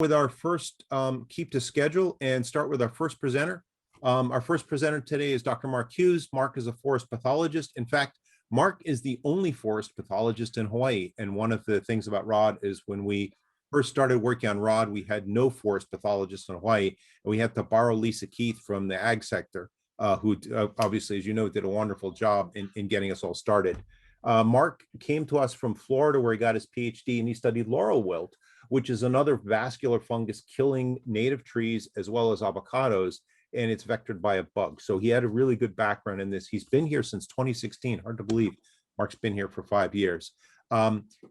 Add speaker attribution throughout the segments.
Speaker 1: With our first keep to schedule and start with our first presenter. Our first presenter today is Dr. Mark Hughes. Mark is a forest pathologist. In fact, Mark is the only forest pathologist in Hawaii. And one of the things about ROD is when we first started working on ROD, we had no forest pathologists in Hawaii. And we had to borrow Lisa Keith from the ag sector, who obviously, as you know, did a wonderful job in getting us all started. Mark came to us from Florida, where he got his PhD, and he studied laurel wilt, which is another vascular fungus killing native trees as well as avocados, and it's vectored by a bug. So he had a really good background in this. He's been here since 2016. Hard to believe. Mark's been here for 5 years.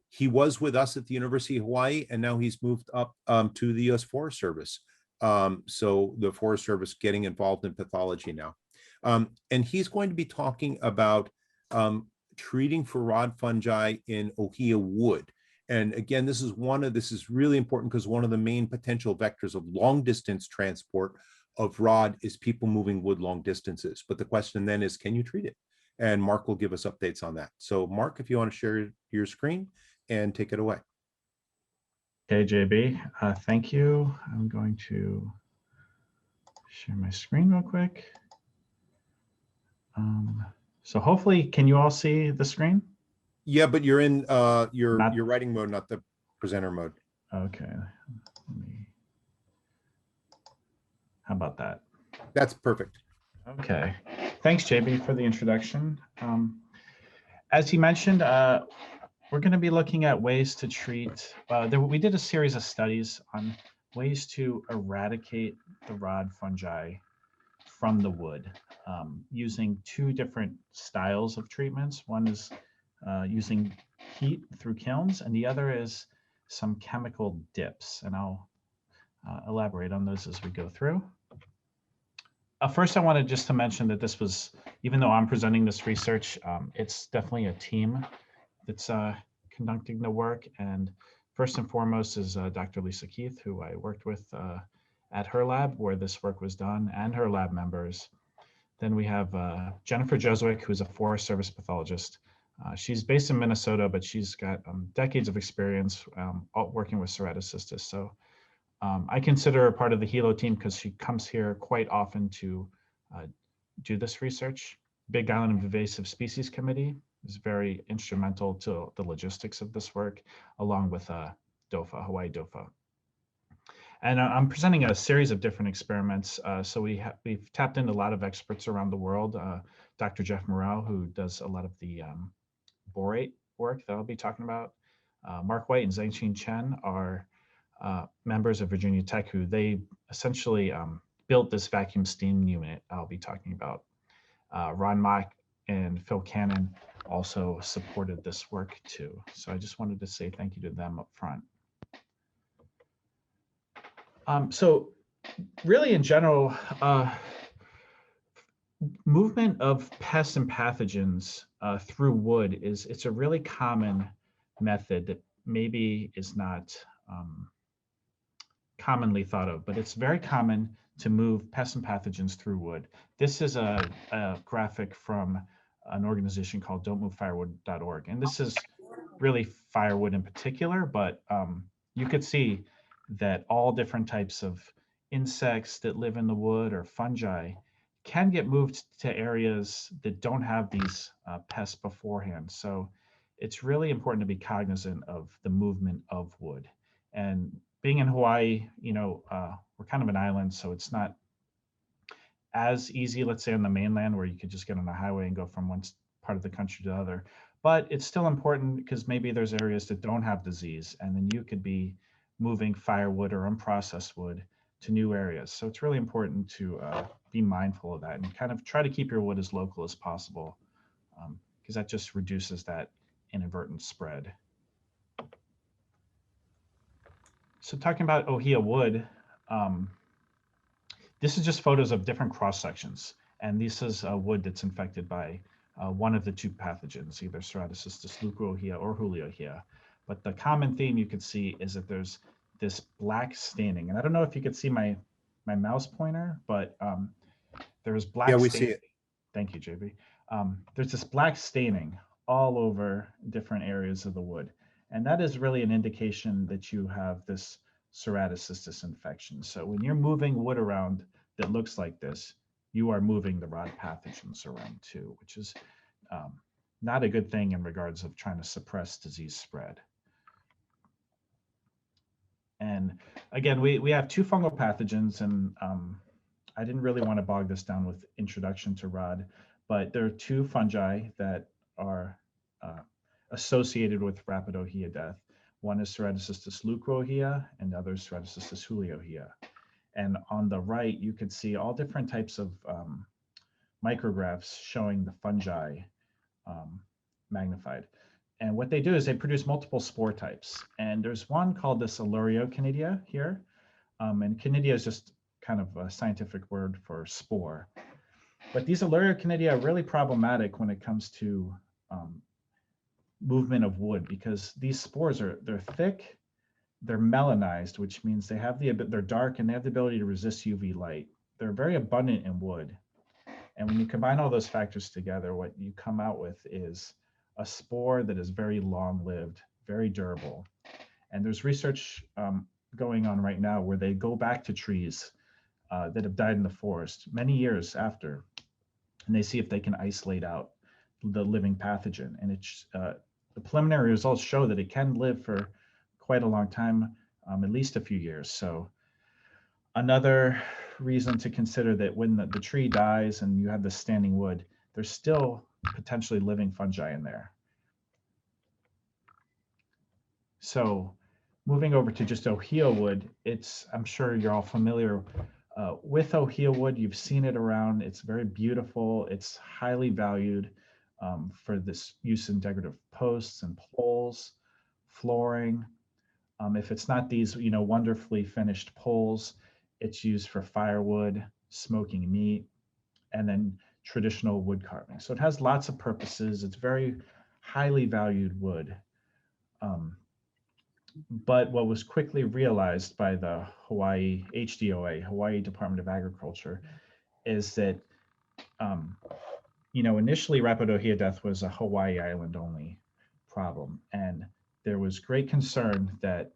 Speaker 1: He was with us at the University of Hawaii, and now he's moved up to the U.S. Forest Service. So the Forest Service getting involved in pathology now. And he's going to be talking about treating for rod fungi in ohia wood. And again, this is really important because one of the main potential vectors of long distance transport of rod is people moving wood long distances. But the question then is, can you treat it? And Mark will give us updates on that. So Mark, if you want to share your screen and take it away.
Speaker 2: Okay, JB, thank you. I'm going to share my screen real quick. So hopefully, can you all see the screen?
Speaker 1: Yeah, but you're in your writing mode, not the presenter mode.
Speaker 2: Okay. How about that?
Speaker 1: That's perfect.
Speaker 2: Okay. Thanks, JB, for the introduction. As he mentioned, we're going to be looking at ways to treat. We did a series of studies on ways to eradicate the rod fungi from the wood using two different styles of treatments. One is using heat through kilns, and the other is some chemical dips. And I'll elaborate on those as we go through. First, I wanted just to mention that this was, even though I'm presenting this research, it's definitely a team that's conducting the work. And first and foremost is Dr. Lisa Keith, who I worked with at her lab where this work was done, and her lab members. Then we have Jennifer Jeswick, who's a Forest Service pathologist. She's based in Minnesota, but she's got decades of experience working with ceratocystis. So I consider her part of the Hilo team because she comes here quite often to do this research. Big Island Invasive Species Committee is very instrumental to the logistics of this work, along with DOFA, Hawaii DOFA. And I'm presenting a series of different experiments. So we've tapped into a lot of experts around the world. Dr. Jeff Morrell, who does a lot of the borate work that I'll be talking about. Mark White and Zhangqin Chen are members of Virginia Tech, who they essentially built this vacuum steam unit I'll be talking about. Ron Mock and Phil Cannon also supported this work too. So I just wanted to say thank you to them up front. So really in general, movement of pests and pathogens through wood it's a really common method that maybe is not commonly thought of, but it's very common to move pests and pathogens through wood. This is a graphic from an organization called don'tmovefirewood.org. And this is really firewood in particular, but you could see that all different types of insects that live in the wood or fungi can get moved to areas that don't have these pests beforehand. So it's really important to be cognizant of the movement of wood. And being in Hawaii, you know, we're kind of an island, so it's not as easy, let's say on the mainland, where you could just get on a highway and go from one part of the country to the other. But it's still important because maybe there's areas that don't have disease, and then you could be moving firewood or unprocessed wood to new areas. So it's really important to be mindful of that and kind of try to keep your wood as local as possible, because that just reduces that inadvertent spread. So talking about ohia wood, this is just photos of different cross sections, and this is wood that's infected by one of the two pathogens, either ceratocystis leuco-ohia or Hulio-ohia. But the common theme you can see is that there's this black staining, and I don't know if you could see my mouse pointer, but there's black.
Speaker 1: Yeah, we see it.
Speaker 2: Thank you, JB. There's this black staining all over different areas of the wood, and that is really an indication that you have this ceratocystis infection. So when you're moving wood around that looks like this, you are moving the rod pathogens around too, which is not a good thing in regards of trying to suppress disease spread. And again, we have two fungal pathogens, and I didn't really want to bog this down with introduction to rod, but there are two fungi that are associated with rapid ohia death. One is Ceratocystis leucoohea, and the other is Ceratocystis huliohea. And on the right, you can see all different types of micrographs showing the fungi magnified. And what they do is they produce multiple spore types. And there's one called this Allurioconidia here. And conidia is just kind of a scientific word for spore. But these Allurioconidia are really problematic when it comes to movement of wood, because these spores they're thick, they're melanized, which means they're dark and they have the ability to resist UV light. They're very abundant in wood. And when you combine all those factors together, what you come out with is a spore that is very long-lived, very durable. And there's research going on right now where they go back to trees that have died in the forest many years after, and they see if they can isolate out the living pathogen. And the preliminary results show that it can live for quite a long time, at least a few years. So another reason to consider that when the tree dies and you have the standing wood, there's still potentially living fungi in there. So moving over to just ohia wood, I'm sure you're all familiar with ohia wood. You've seen it around. It's very beautiful. It's highly valued for this use in decorative posts and poles, flooring. If it's not these, wonderfully finished poles, it's used for firewood, smoking meat, and then traditional wood carving. So it has lots of purposes. It's very highly valued wood. But what was quickly realized by the Hawaii HDOA, Hawaii Department of Agriculture, is that, initially rapid ohia death was a Hawaii island only problem. And there was great concern that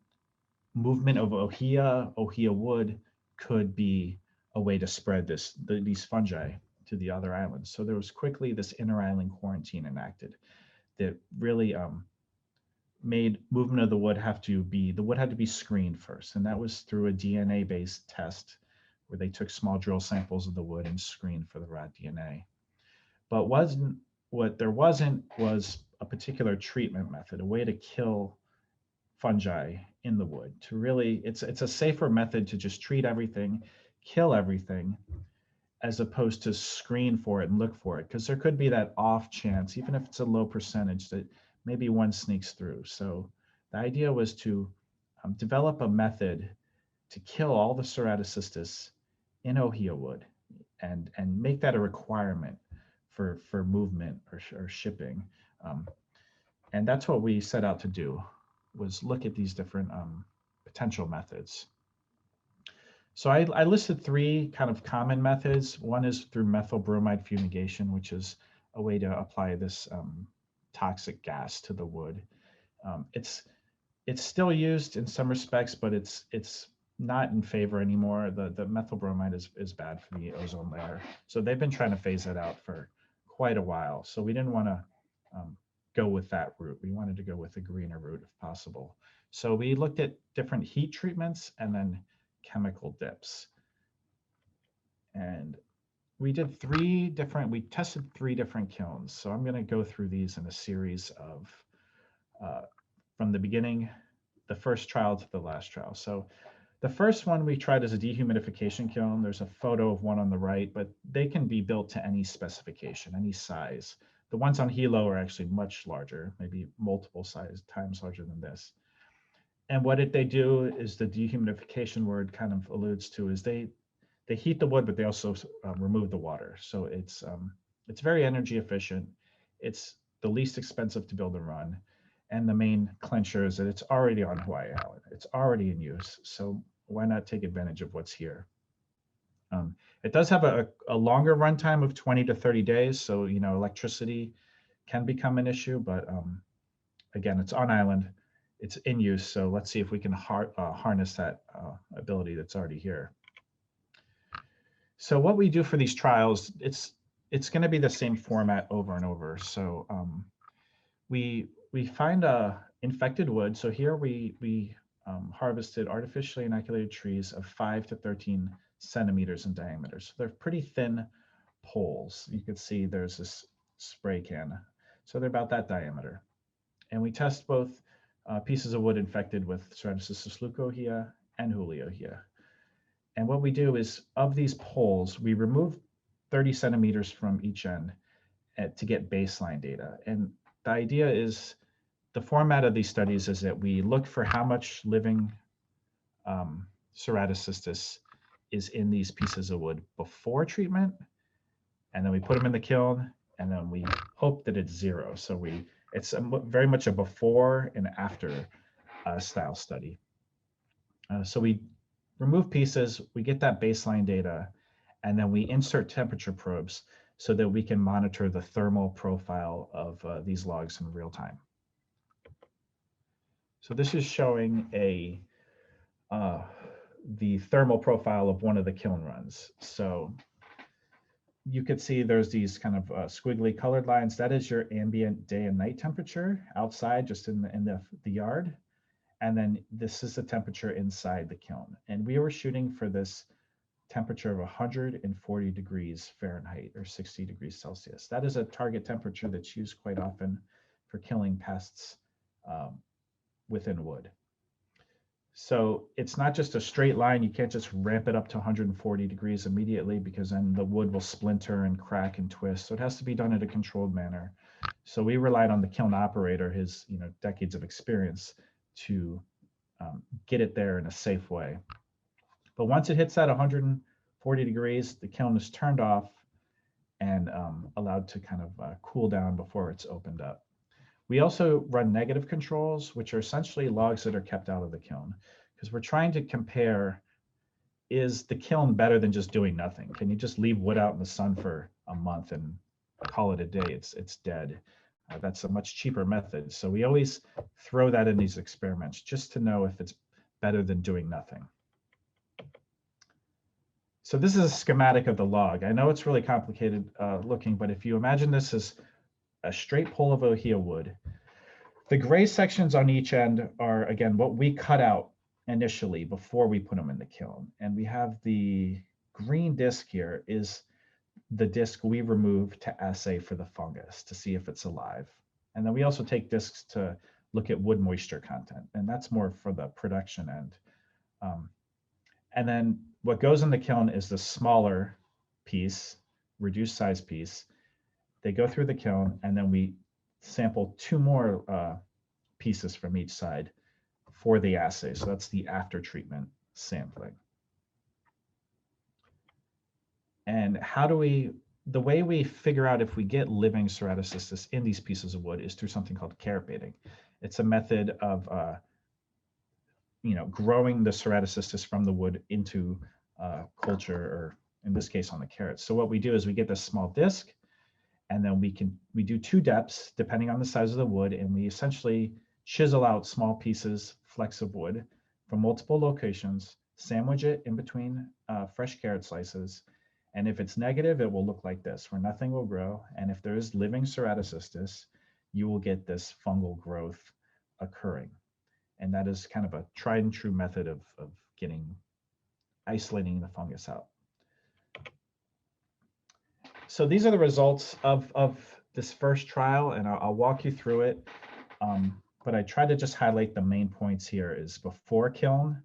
Speaker 2: movement of ohia wood could be a way to spread these fungi to the other islands. So there was quickly this inter-island quarantine enacted that really made movement of the wood had to be screened first. And that was through a DNA-based test where they took small drill samples of the wood and screened for the rat DNA. But what there wasn't was a particular treatment method, a way to kill fungi in the wood. To really, it's a safer method to just treat everything, kill everything, as opposed to screen for it and look for it, because there could be that off chance, even if it's a low percentage, that maybe one sneaks through. So the idea was to develop a method to kill all the ceratocystis in ohia wood and make that a requirement for movement or shipping. And that's what we set out to do, was look at these different potential methods. So I listed three kind of common methods. One is through methyl bromide fumigation, which is a way to apply this toxic gas to the wood. It's still used in some respects, but it's not in favor anymore. The methyl bromide is bad for the ozone layer. So they've been trying to phase that out for quite a while. So we didn't want to go with that route. We wanted to go with a greener route if possible. So we looked at different heat treatments and then chemical dips. And we tested 3 different kilns. So I'm going to go through these in a series of, from the beginning, the first trial to the last trial. So the first one we tried as a dehumidification kiln. There's a photo of one on the right, but they can be built to any specification, any size. The ones on Hilo are actually much larger, maybe multiple times larger than this. And what they do is, the dehumidification word kind of alludes to, is they heat the wood, but they also remove the water. So it's very energy efficient. It's the least expensive to build and run. And the main clincher is that it's already on Hawaii Island. It's already in use. So why not take advantage of what's here? It does have a longer runtime of 20 to 30 days. So, electricity can become an issue, but again, it's on island. it's in use. So let's see if we can harness that ability that's already here. So what we do for these trials, it's going to be the same format over and over. So we find infected wood. So here we harvested artificially inoculated trees of 5 to 13 centimeters in diameter. So they're pretty thin poles. You can see there's this spray can. So they're about that diameter. And we test both pieces of wood infected with Ceratocystis leucohea and Huliohea. And what we do is, of these poles, we remove 30 centimeters from each end to get baseline data. And the idea is, the format of these studies is that we look for how much living Ceratocystis is in these pieces of wood before treatment, and then we put them in the kiln, and then we hope that it's zero. So it's very much a before and after style study. So we remove pieces, we get that baseline data, and then we insert temperature probes so that we can monitor the thermal profile of these logs in real time. So this is showing the thermal profile of one of the kiln runs. So you could see there's these kind of squiggly colored lines. That is your ambient day and night temperature outside, just in the yard. And then this is the temperature inside the kiln. And we were shooting for this temperature of 140 degrees Fahrenheit or 60 degrees Celsius. That is a target temperature that's used quite often for killing pests within wood. So it's not just a straight line. You can't just ramp it up to 140 degrees immediately, because then the wood will splinter and crack and twist. So it has to be done in a controlled manner. So we relied on the kiln operator, his decades of experience, to get it there in a safe way. But once it hits that 140 degrees, the kiln is turned off and allowed to kind of cool down before it's opened up. We also run negative controls, which are essentially logs that are kept out of the kiln, because we're trying to compare, is the kiln better than just doing nothing? Can you just leave wood out in the sun for a month and call it a day? It's dead. That's a much cheaper method. So we always throw that in these experiments just to know if it's better than doing nothing. So this is a schematic of the log. I know it's really complicated looking, but if you imagine this as a straight pole of ohia wood, the gray sections on each end are, again, what we cut out initially before we put them in the kiln. And we have the green disc here is the disc we remove to assay for the fungus to see if it's alive. And then we also take discs to look at wood moisture content, and that's more for the production end. And then what goes in the kiln is the smaller piece, reduced size piece. They go through the kiln, and then we sample 2 more pieces from each side for the assay. So that's the after treatment sampling. And the way we figure out if we get living Ceratocystis in these pieces of wood is through something called carrot baiting. It's a method of growing the Ceratocystis from the wood into culture, or in this case on the carrots. So what we do is we get this small disc, and then we do 2 depths depending on the size of the wood, and we essentially chisel out small pieces, flecks of wood from multiple locations, sandwich it in between fresh carrot slices. And if it's negative, it will look like this, where nothing will grow. And if there is living Ceratocystis, you will get this fungal growth occurring. And that is kind of a tried and true method of isolating the fungus out. So these are the results of this first trial, and I'll walk you through it. But I try to just highlight the main points here is before kiln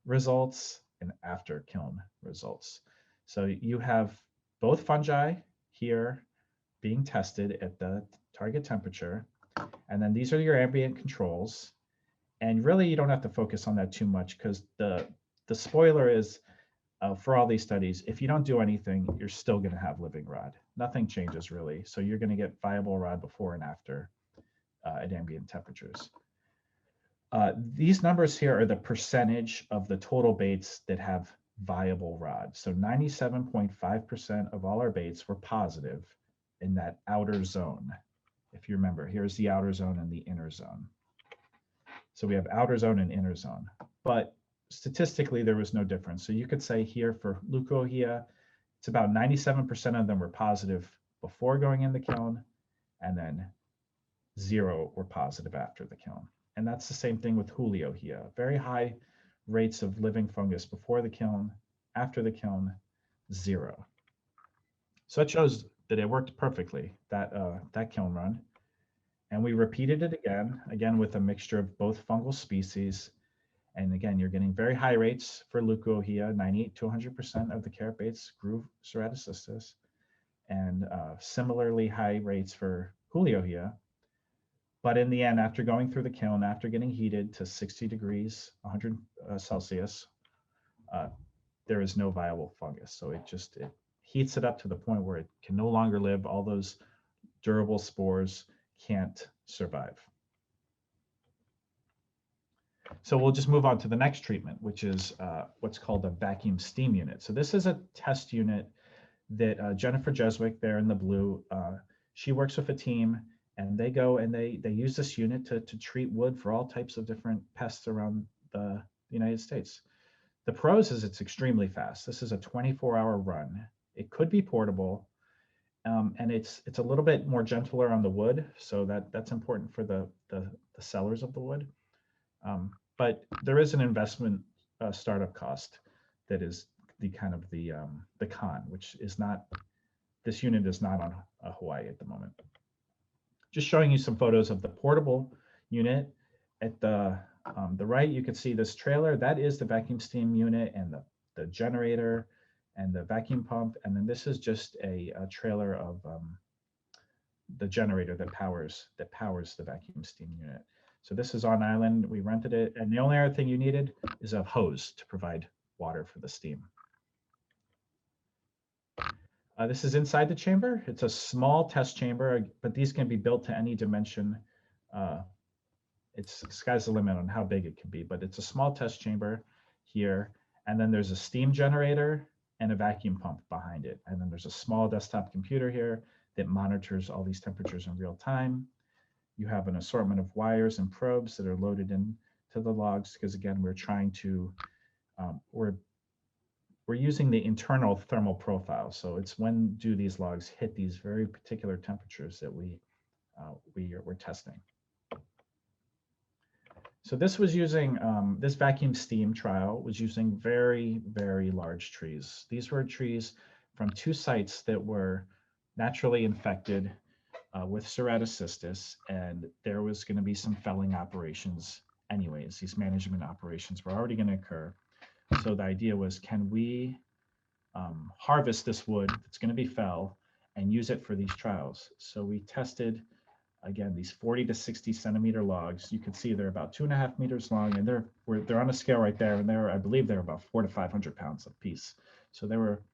Speaker 2: results and after kiln results. So you have both fungi here being tested at the target temperature, and then these are your ambient controls. And really, you don't have to focus on that too much, because the spoiler is, for all these studies, if you don't do anything, you're still going to have living rod. Nothing changes really. So you're going to get viable rod before and after at ambient temperatures. These numbers here are the percentage of the total baits that have viable rod. So 97.5% of all our baits were positive in that outer zone. If you remember, here's the outer zone and the inner zone. So we have outer zone and inner zone. But statistically, there was no difference. So you could say here for leukohea, it's about 97% of them were positive before going in the kiln, and then 0 were positive after the kiln. And that's the same thing with Huliohea. Very high rates of living fungus before the kiln, after the kiln, 0. So it shows that it worked perfectly, that kiln run. And we repeated it again with a mixture of both fungal species. And again, you're getting very high rates for leukohea, 98 to 100% of the carrot baits grew ceratocystis, and similarly high rates for Huliohea. But in the end, after going through the kiln, after getting heated to 60 degrees, 100 Celsius, there is no viable fungus. So it heats it up to the point where it can no longer live. All those durable spores can't survive. So we'll just move on to the next treatment, which is what's called a vacuum steam unit. So this is a test unit that Jennifer Jeswick there in the blue, she works with a team, and they go and they use this unit to treat wood for all types of different pests around the United States. The pros is it's extremely fast. This is a 24-hour run. It could be portable, and it's a little bit more gentler on the wood, so that's important for the sellers of the wood. But there is an investment startup cost that is the kind of the con, which is not, this unit is not on Hawaii at the moment. Just showing you some photos of the portable unit. At the right, you can see this trailer. That is the vacuum steam unit and the generator and the vacuum pump. And then this is just a trailer of the generator that powers the vacuum steam unit. So this is on island. We rented it, and the only other thing you needed is a hose to provide water for the steam. This is inside the chamber. It's a small test chamber, but these can be built to any dimension. It's sky's the limit on how big it can be, but it's a small test chamber here. And then there's a steam generator and a vacuum pump behind it. And then there's a small desktop computer here that monitors all these temperatures in real time. You have an assortment of wires and probes that are loaded into the logs, because again, we're trying to, we're using the internal thermal profile. So it's when do these logs hit these very particular temperatures that we're testing. So this was using, this vacuum steam trial was using very, very large trees. These were trees from 2 sites that were naturally infected with ceratocystis, and there was going to be some felling operations anyways. These management operations were already going to occur. So the idea was, can we harvest this wood that's going to be fell and use it for these trials? So we tested, again, these 40 to 60 centimeter logs. You can see they're about 2.5 meters long, and they're on a scale right there, and I believe they're about 400 to 500 pounds a piece. So they were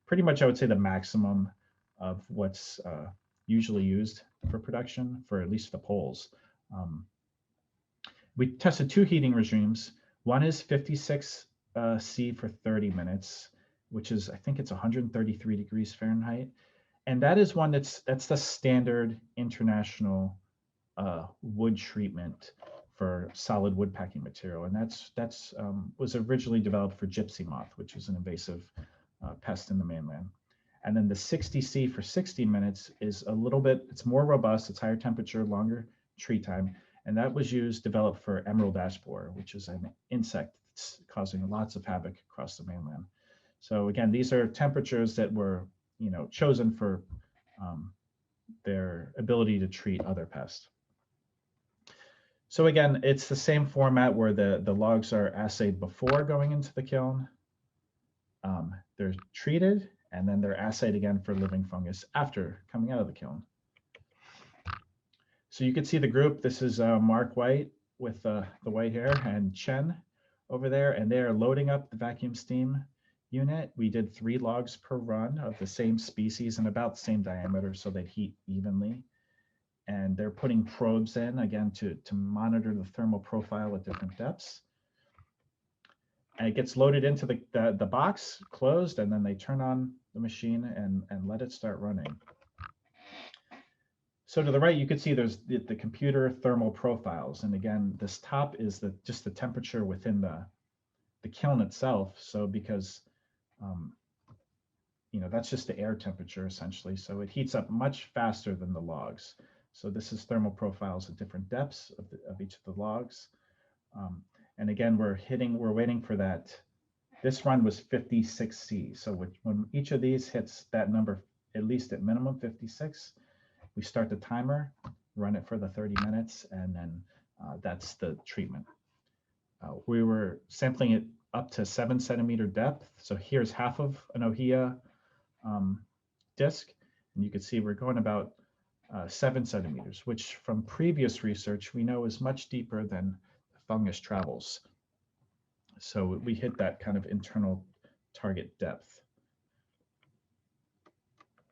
Speaker 2: pretty much, I would say, the maximum of what's usually used for production, for at least the poles. We tested 2 heating regimes. One is 56 C for 30 minutes, which is, I think it's 133 degrees Fahrenheit. And that is one that's the standard international wood treatment for solid wood packing material. And that's was originally developed for gypsy moth, which is an invasive pest in the mainland. And then the 60 C for 60 minutes is a little bit, it's more robust, it's higher temperature, longer tree time. And that was developed for emerald ash borer, which is an insect that's causing lots of havoc across the mainland. So again, these are temperatures that were, chosen for their ability to treat other pests. So again, it's the same format where the logs are assayed before going into the kiln. They're treated, and then they're assayed again for living fungus after coming out of the kiln. So you can see the group. This is Mark White with the white hair, and Chen over there, and they are loading up the vacuum steam unit. We did 3 logs per run of the same species and about the same diameter, so they heat evenly. And they're putting probes in, again, to monitor the thermal profile at different depths. And it gets loaded into the box, closed, and then they turn on the machine and let it start running. So to the right, you can see there's the computer thermal profiles. And again, this top is just the temperature within the kiln itself. So because, um, that's just the air temperature essentially. So it heats up much faster than the logs. So this is thermal profiles at different depths of each of the logs. Um, and again, we're waiting for that. This run was 56C. So when each of these hits that number, at least at minimum 56, we start the timer, run it for the 30 minutes, and then that's the treatment. We were sampling it up to 7 centimeter depth. So here's half of an ohia disc, and you can see we're going about 7 centimeters, which from previous research we know is much deeper than the fungus travels. So we hit that kind of internal target depth.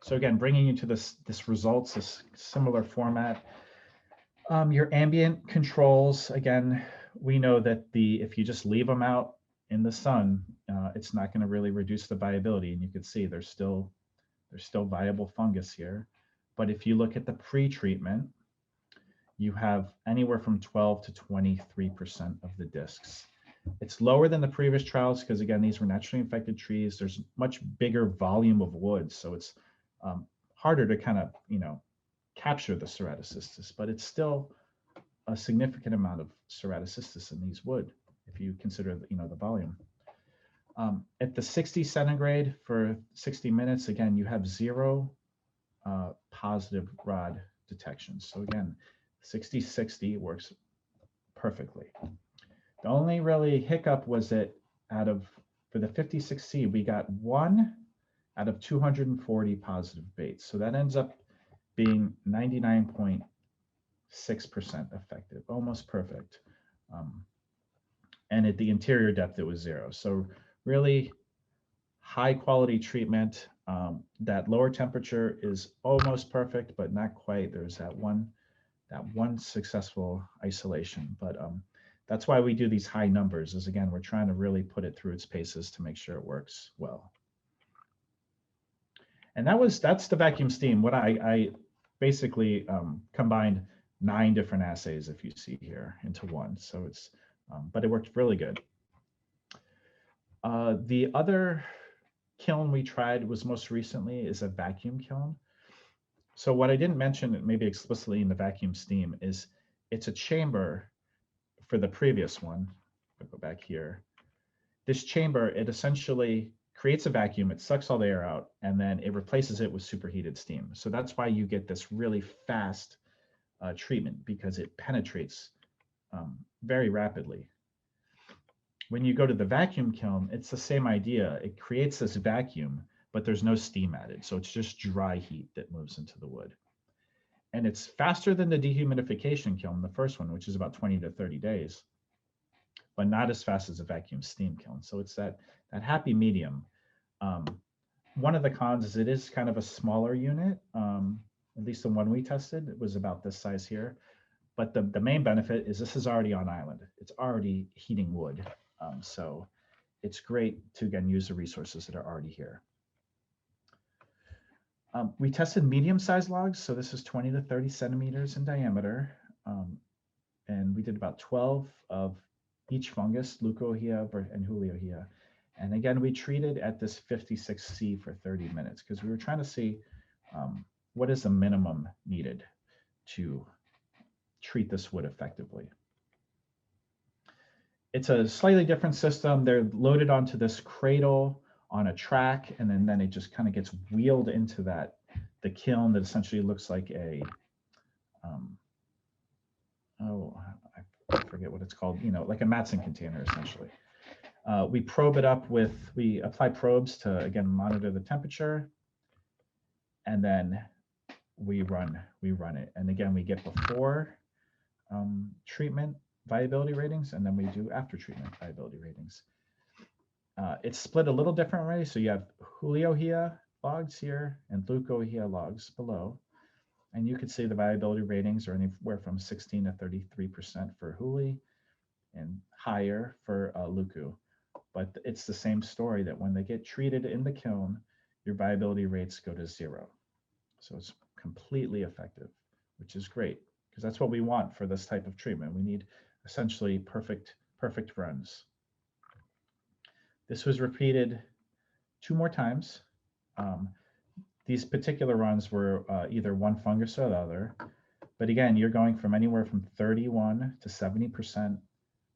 Speaker 2: So again, bringing you to this results, this similar format. Your ambient controls, again, we know that if you just leave them out in the sun, it's not going to really reduce the viability. And you can see there's still viable fungus here. But if you look at the pre-treatment, you have anywhere from 12 to 23% of the discs. It's lower than the previous trials because, again, these were naturally infected trees. There's much bigger volume of wood, so it's harder to kind of, capture the ceratocystis, but it's still a significant amount of ceratocystis in these wood if you consider, the volume. At the 60 centigrade for 60 minutes, again, you have 0 positive rod detections. So again, 60-60 works perfectly. The only really hiccup was that for the 56C, we got 1 out of 240 positive baits. So that ends up being 99.6% effective, almost perfect. And at the interior depth, it was 0. So really high quality treatment. That lower temperature is almost perfect, but not quite. There's that one successful isolation. But that's why we do these high numbers, is again, we're trying to really put it through its paces to make sure it works well. And that's the vacuum steam. What I basically combined 9 different assays, if you see here, into one. So it's, but it worked really good. The other kiln we tried was most recently is a vacuum kiln. So what I didn't mention maybe explicitly in the vacuum steam is it's a chamber for the previous one. I'll go back here. This chamber, it essentially creates a vacuum, it sucks all the air out, and then it replaces it with superheated steam. So that's why you get this really fast treatment, because it penetrates very rapidly. When you go to the vacuum kiln, it's the same idea. It creates this vacuum, but there's no steam added. So it's just dry heat that moves into the wood. And it's faster than the dehumidification kiln, the first one, which is about 20 to 30 days, but not as fast as a vacuum steam kiln. So it's that happy medium. One of the cons is it is kind of a smaller unit. At least the one we tested, it was about this size here. But the main benefit is this is already on island. It's already heating wood. So it's great to, again, use the resources that are already here. We tested medium-sized logs. So this is 20 to 30 centimeters in diameter. And we did about 12 of each fungus, leucohea and huliohea. And again, we treated at this 56C for 30 minutes because we were trying to see what is the minimum needed to treat this wood effectively. It's a slightly different system. They're loaded onto this cradle on a track, and then it just kind of gets wheeled into the kiln that essentially looks like a, I forget what it's called, like a Matson container, essentially. We probe it up we apply probes to, again, monitor the temperature, and then we run it. And again, we get before treatment viability ratings, and then we do after treatment viability ratings. It's split a little different way. So you have huliohea logs here and leucohea logs below. And you can see the viability ratings are anywhere from 16 to 33% for huli and higher for leuco. But it's the same story that when they get treated in the kiln, your viability rates go to 0. So it's completely effective which is great because that's what we want for this type of treatment. We need essentially perfect runs. This was repeated 2 more times. Um, these particular runs were either one fungus or the other. But again, you're going from anywhere from 31 to 70%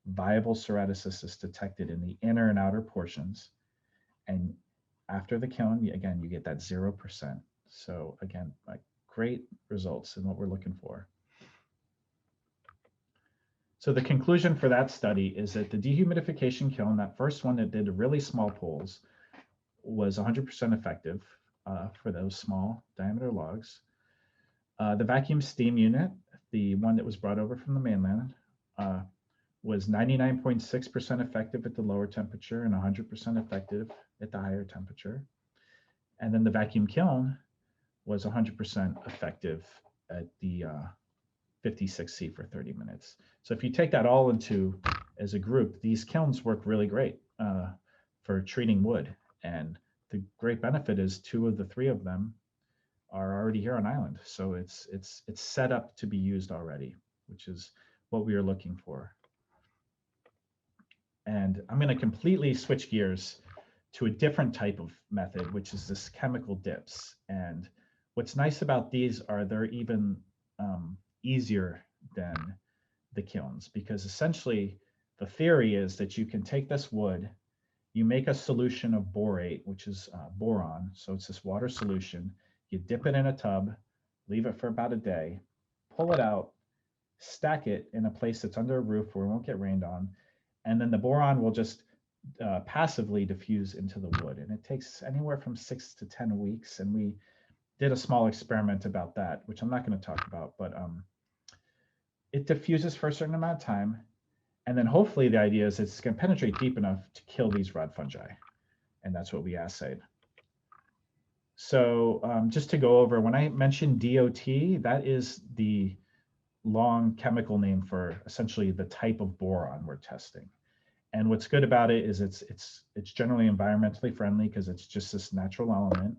Speaker 2: viable ceratocystis detected in the inner and outer portions. And after the kiln, again, you get that 0%. So again, like great results in what we're looking for. So the conclusion for that study is that the dehumidification kiln, that first one that did really small pools, was 100% effective for those small diameter logs. The vacuum steam unit, the one that was brought over from the mainland, was 99.6% effective at the lower temperature and 100% effective at the higher temperature. And then the vacuum kiln was 100% effective at the 56C for 30 minutes. So if you take that all into as a group, these kilns work really great for treating wood. And the great benefit is 2 of the 3 of them are already here on island. So it's set up to be used already, which is what we are looking for. And I'm going to completely switch gears to a different type of method, which is this chemical dips. And what's nice about these are they're even easier than the kilns, because essentially the theory is that you can take this wood, you make a solution of borate, which is boron. So it's this water solution. You dip it in a tub, leave it for about a day, pull it out, stack it in a place that's under a roof where it won't get rained on, and then the boron will just passively diffuse into the wood. And it takes anywhere from 6 to 10 weeks. And we did a small experiment about that, which I'm not going to talk about, but it diffuses for a certain amount of time. And then hopefully the idea is it's going to penetrate deep enough to kill these rod fungi. And that's what we assayed. So just to go over, when I mentioned DOT, that is the long chemical name for essentially the type of boron we're testing. And what's good about it is it's generally environmentally friendly because it's just this natural element.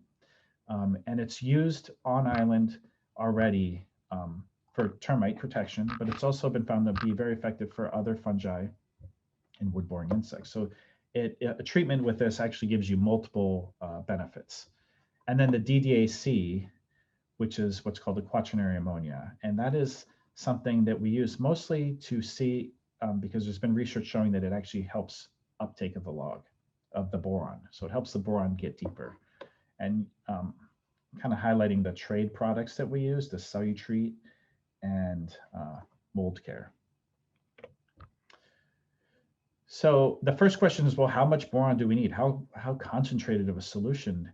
Speaker 2: And it's used on island already for termite protection, but it's also been found to be very effective for other fungi and wood-boring insects. So a treatment with this actually gives you multiple benefits. And then the DDAC, which is what's called the quaternary ammonia. And that is something that we use mostly to see, because there's been research showing that it actually helps uptake of the log, of the boron. So it helps the boron get deeper. And kind of highlighting the trade products that we use, the Cellutreat and Mold Care. So the first question is, well, how much boron do we need? How concentrated of a solution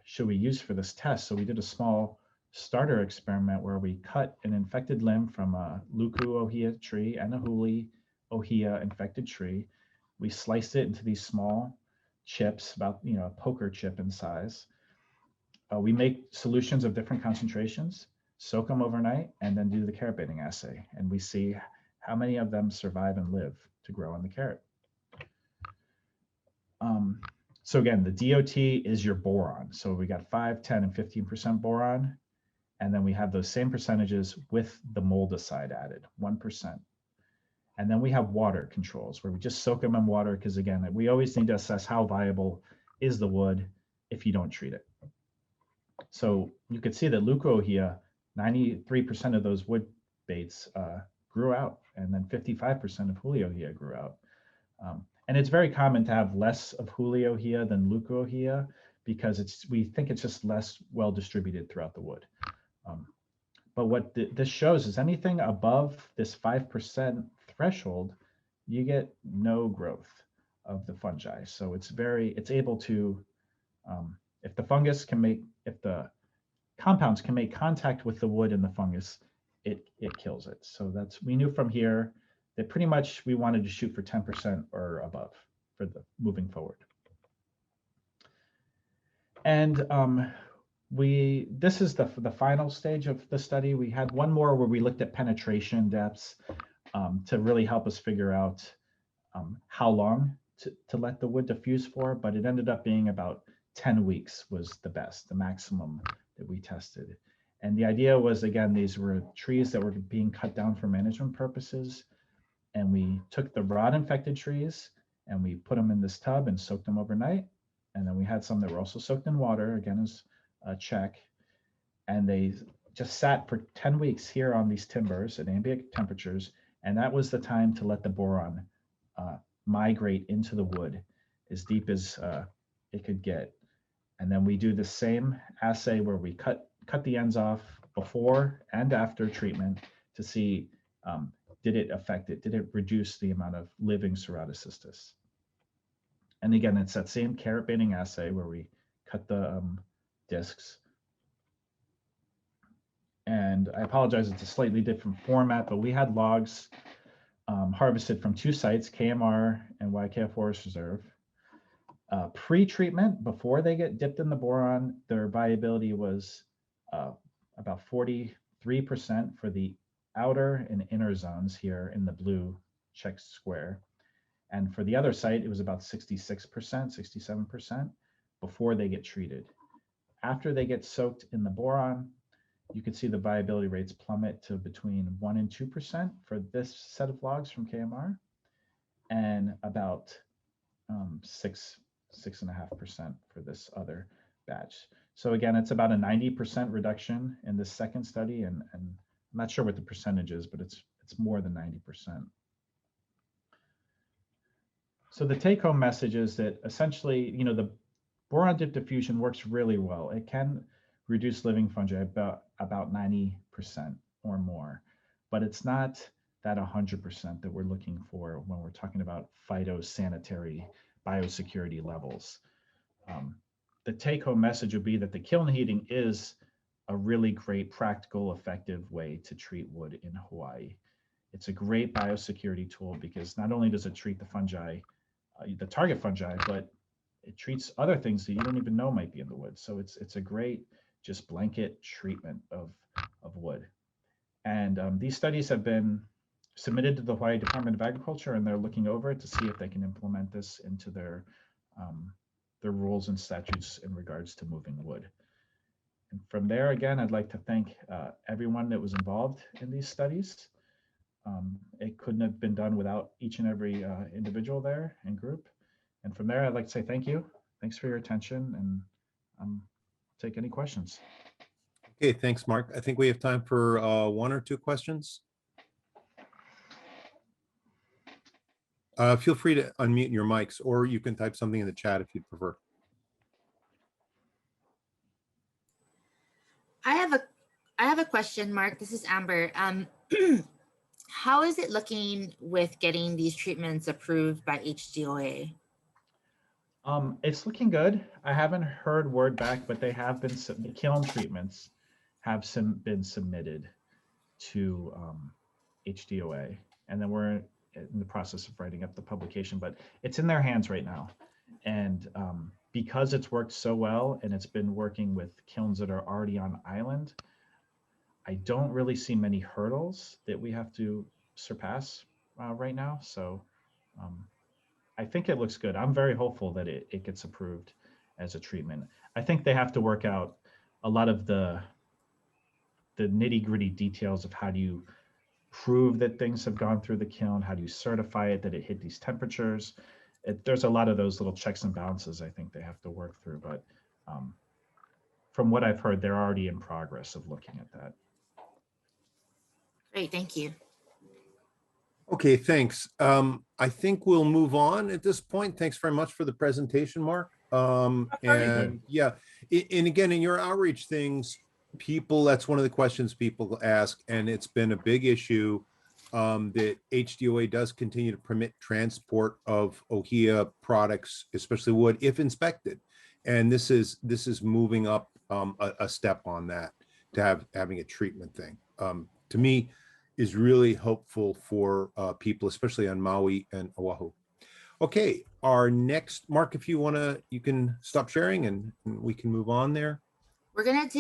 Speaker 2: should we use for this test? So we did a small starter experiment where we cut an infected limb from a Luku ohia tree and a Huli ohia infected tree. We sliced it into these small chips, about a poker chip in size. We make solutions of different concentrations, soak them overnight, and then do the carrot baiting assay. And we see how many of them survive and live to grow in the carrot. So again, the DOT is your boron. So we got 5, 10, and 15% boron. And then we have those same percentages with the moldicide added, 1%. And then we have water controls where we just soak them in water because, again, we always need to assess how viable is the wood if you don't treat it. So you could see that Leucohea, 93% of those wood baits grew out, and then 55% of Juliohea grew out. And it's very common to have less of Juliohea than Leucohea because we think it's just less well distributed throughout the wood. But what this shows is anything above this 5% threshold, you get no growth of the fungi. So it's able to, if the compounds can make contact with the wood and the fungus, it kills it. So we knew from here that pretty much we wanted to shoot for 10% or above for the moving forward. And this is the final stage of the study. We had one more where we looked at penetration depths to really help us figure out how long to let the wood diffuse for, but it ended up being about 10 weeks was the maximum that we tested. And the idea was, again, these were trees that were being cut down for management purposes. And we took the rot infected trees and we put them in this tub and soaked them overnight. And then we had some that were also soaked in water, again, as a check. And they just sat for 10 weeks here on these timbers at ambient temperatures. And that was the time to let the boron migrate into the wood as deep as it could get. And then we do the same assay where we cut the ends off before and after treatment to see did it affect it? Did it reduce the amount of living ceratocystis? And again, it's that same carrot banding assay where we cut the discs. And I apologize, it's a slightly different format, but we had logs harvested from 2 sites, KMR and YKF Forest Reserve. Pre-treatment, before they get dipped in the boron, their viability was about 43% for the outer and inner zones here in the blue checked square. And for the other site, it was about 66%, 67% before they get treated. After they get soaked in the boron, you can see the viability rates plummet to between 1% and 2% for this set of logs from KMR, and about 6.5% for this other batch. So again, it's about a 90% reduction in this second study, and I'm not sure what the percentage is, but it's more than 90%. So the take-home message is that essentially, the boron dip diffusion works really well. It can reduce living fungi about 90% or more, but it's not that 100% that we're looking for when we're talking about phytosanitary biosecurity levels. The take-home message would be that the kiln heating is a really great, practical, effective way to treat wood in Hawaii. It's a great biosecurity tool because not only does it treat the fungi, the target fungi, but it treats other things that you don't even know might be in the wood. So it's a great just blanket treatment of wood. And these studies have been submitted to the Hawaii Department of Agriculture, and they're looking over it to see if they can implement this into their rules and statutes in regards to moving wood. And from there, again, I'd like to thank everyone that was involved in these studies. It couldn't have been done without each and every individual there and group. And from there, I'd like to say thank you. Thanks for your attention, and take any questions.
Speaker 1: Okay, thanks, Mark. I think we have time for 1 or 2 questions. Feel free to unmute your mics, or you can type something in the chat if you'd prefer.
Speaker 3: I have a question, Mark. This is Amber. How is it looking with getting these treatments approved by HDOA?
Speaker 2: It's looking good. I haven't heard word back, but they have been, the kiln treatments have been submitted to HDOA, and then we're in the process of writing up the publication, but it's in their hands right now. And because it's worked so well and it's been working with kilns that are already on island, I don't really see many hurdles that we have to surpass right now. So I think it looks good. I'm very hopeful that it gets approved as a treatment. I think they have to work out a lot of the nitty-gritty details of how do you prove that things have gone through the kiln, how do you certify it that it hit these temperatures. There's a lot of those little checks and balances I think they have to work through, but from what I've heard, they're already in progress of looking at that.
Speaker 3: Great, thank you.
Speaker 1: Okay, thanks. I think we'll move on at this point. Thanks very much for the presentation, Mark. And yeah, and again, in your outreach things, that's one of the questions people ask, and it's been a big issue that HDOA does continue to permit transport of OHIA products, especially wood, if inspected. And this is moving up a step on that, to having a treatment thing. To me, is really hopeful for people, especially on Maui and Oahu. Okay, our next, Mark, if you want to, you can stop sharing and we can move on there.
Speaker 3: We're gonna do